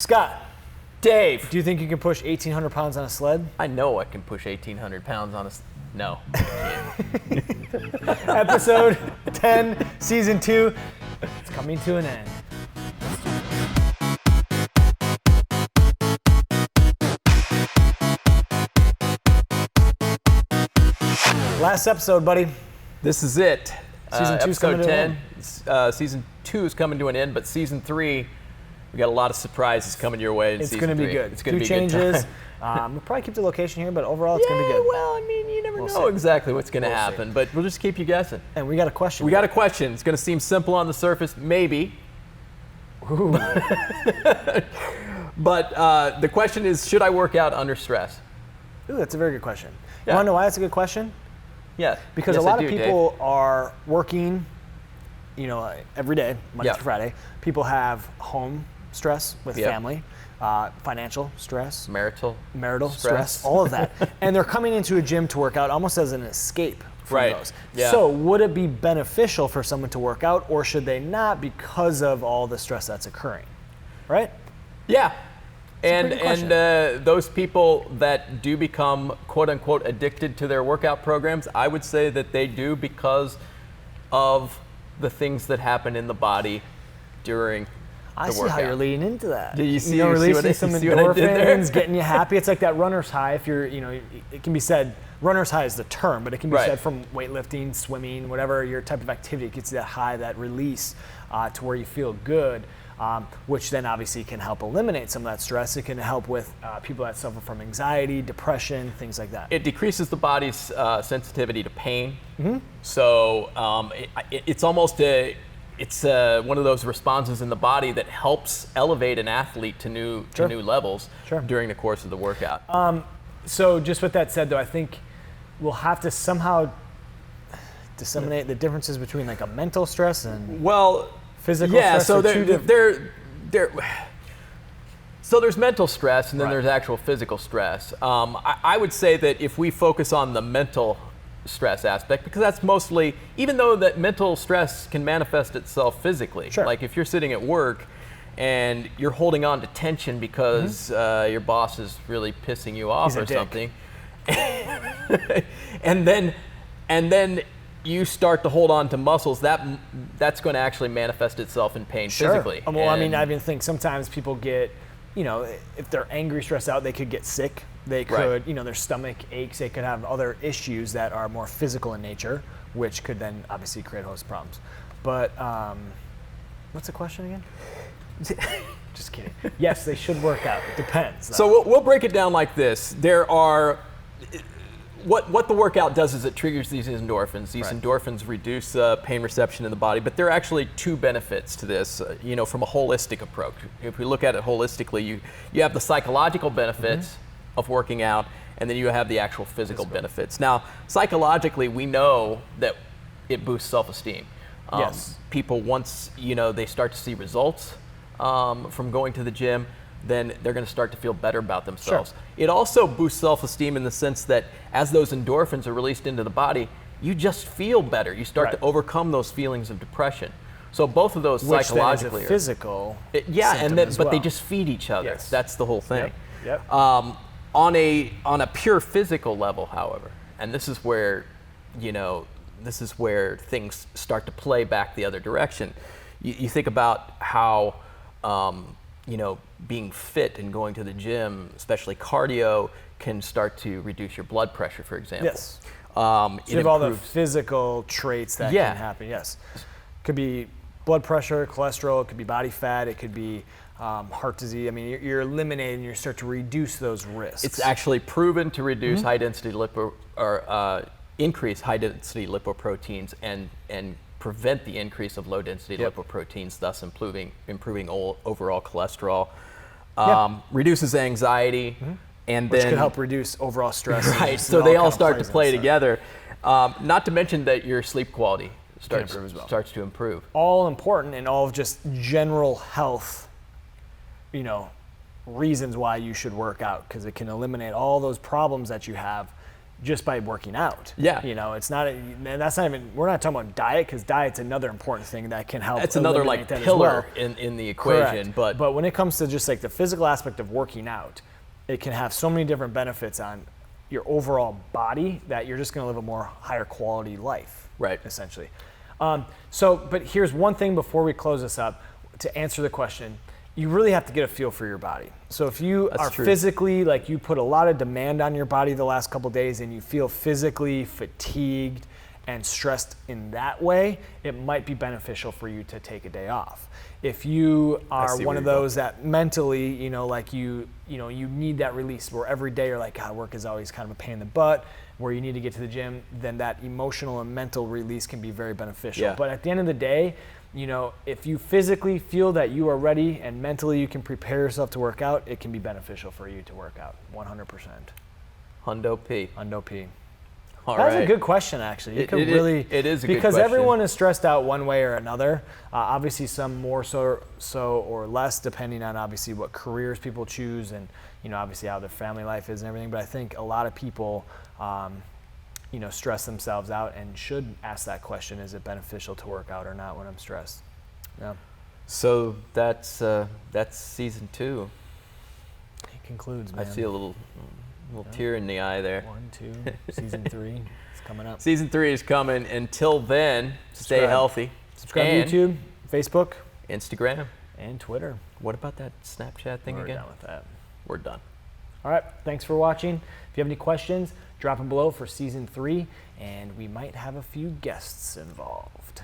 Scott, Dave. do you think you can push 1,800 pounds on a sled? I know I can push 1,800 pounds on a... No, I can't. Episode 10, Season 2. It's coming to an end. Last episode, buddy. This is it. Season 2's coming episode to an 10. Season 2 is coming to an end, but Season 3, we got a lot of surprises coming your way in It's Season 3. going to be good. It's going to be changes. Good time. We'll probably keep the location here, but overall it's going to be good. Well, I mean, you never know see. exactly what's going to We'll see. happen, but we'll just keep you guessing. And we got a question. We got a question. It's going to seem simple on the surface, maybe. Ooh. But the question is, should I work out under stress? Ooh, that's a very good question. Yeah. You want to know why it's a good question? Yeah. Because Yes, a lot I of do, people are working, every day, Monday Yeah. through Friday. People have home stress with Yeah. family, financial stress, Dave. Marital stress, all of that. And they're coming into a gym to work out almost as an escape from Right. those. Yeah. So would it be beneficial for someone to work out, or should they not because of all the stress that's occurring? Right? Yeah. And pretty good those people that do become quote unquote addicted to their workout programs, I would say that they do because of the things that happen in the body during I the see workout. how you're leaning into that. Do you see- releasing what I- some see what I did there? endorphins, getting you happy. It's like that runner's high. If you're, it can be said, runner's high is the term, but it can be Right. said from weightlifting, swimming, whatever your type of activity. It gets you that high, that release to where you feel good, which then obviously can help eliminate some of that stress. It can help with people that suffer from anxiety, depression, things like that. It decreases the body's sensitivity to pain. Mm-hmm. So it's almost one of those responses in the body that helps elevate an athlete to new levels Sure. during the course of the workout. So just with that said, though, I think we'll have to somehow disseminate the differences between like a mental stress and Well, physical yeah. stress. So are two different. So there's mental stress, and then Right. there's actual physical stress. I would say that if we focus on the mental stress aspect, because that's mostly, even though that mental stress can manifest itself physically. Sure. Like if you're sitting at work and you're holding on to tension because your boss is really pissing you off He's a or dick. something, and then you start to hold on to muscles, that's going to actually manifest itself in pain physically. Well, I mean, And- I even think sometimes people get, if they're angry, stressed out, they could get sick. They Right. could, their stomach aches. They could have other issues that are more physical in nature, which could then obviously create a host of problems. But what's the question again? Just kidding. Yes, they should work out. It depends. So we'll break it down like this. There are, what the workout does is it triggers these endorphins. These Right. endorphins reduce pain reception in the body, but there are actually two benefits to this, from a holistic approach. If we look at it holistically, you have the psychological benefits of working out, and then you have the actual physical benefits. Now, psychologically, we know that it boosts self-esteem. Yes. People, once they start to see results from going to the gym, then they're going to start to feel better about themselves. Sure. It also boosts self-esteem in the sense that as those endorphins are released into the body, you just feel better. You start Right. to overcome those feelings of depression. So both of those which psychologically then is a are- physical. yeah, symptom and then as but they well. just feed each other. Yes. That's the whole thing. Yep. On a pure physical level, however, and this is where things start to play back the other direction. You think about how being fit and going to the gym, especially cardio, can start to reduce your blood pressure, for example. Yes. It You have all the improves- physical traits that Yeah. can happen. Yes, could be blood pressure, cholesterol. It could be body fat. It could be heart disease. I mean, you're eliminating. You start to reduce those risks. It's actually proven to reduce high-density increase high-density lipoproteins and prevent the increase of low-density Yep. lipoproteins, thus improving overall cholesterol. Yep. Reduces anxiety, and which then could help reduce overall stress. right. and So it they all kind of start to plays play into that. together. Not to mention that your sleep quality starts improve as well. starts to improve. All important and all of just general health, reasons why you should work out, because it can eliminate all those problems that you have just by working out. Yeah. You know, it's not, and that's not even, we're not talking about diet, because diet's another important thing that can help. That's another like that pillar as well. in the equation. Correct. But when it comes to just like the physical aspect of working out, it can have so many different benefits on your overall body that you're just going to live a more higher quality life. Right. Essentially. But here's one thing before we close this up to answer the question. You really have to get a feel for your body. So if you are physically, like you put a lot of demand on your body the last couple of days and you feel physically fatigued and stressed in that way, it might be beneficial for you to take a day off. If you are one of those that mentally, you know, like you need that release where every day you're like, God, work is always kind of a pain in the butt, where you need to get to the gym, then that emotional and mental release can be very beneficial. Yeah. But at the end of the day, you know, if you physically feel that you are ready and mentally you can prepare yourself to work out, it can be beneficial for you to work out, 100%. Hundo P. Hundo P. That's a good question, actually. It is a good question. Because everyone is stressed out one way or another. Obviously, some more so or less, depending on obviously what careers people choose and, you know, obviously how their family life is and everything. But I think a lot of people, you know, stress themselves out and should ask that question: is it beneficial to work out or not when I'm stressed? Yeah. So that's season 2. It concludes, man. I see a little tear in the eye there. 1, 2, season 3 is coming up. Season 3 is coming. Until then, stay healthy. Subscribe to YouTube, Facebook, Instagram, and Twitter. What about that Snapchat thing again? We're done with that. We're done. All right, thanks for watching. If you have any questions, drop them below for season 3, and we might have a few guests involved.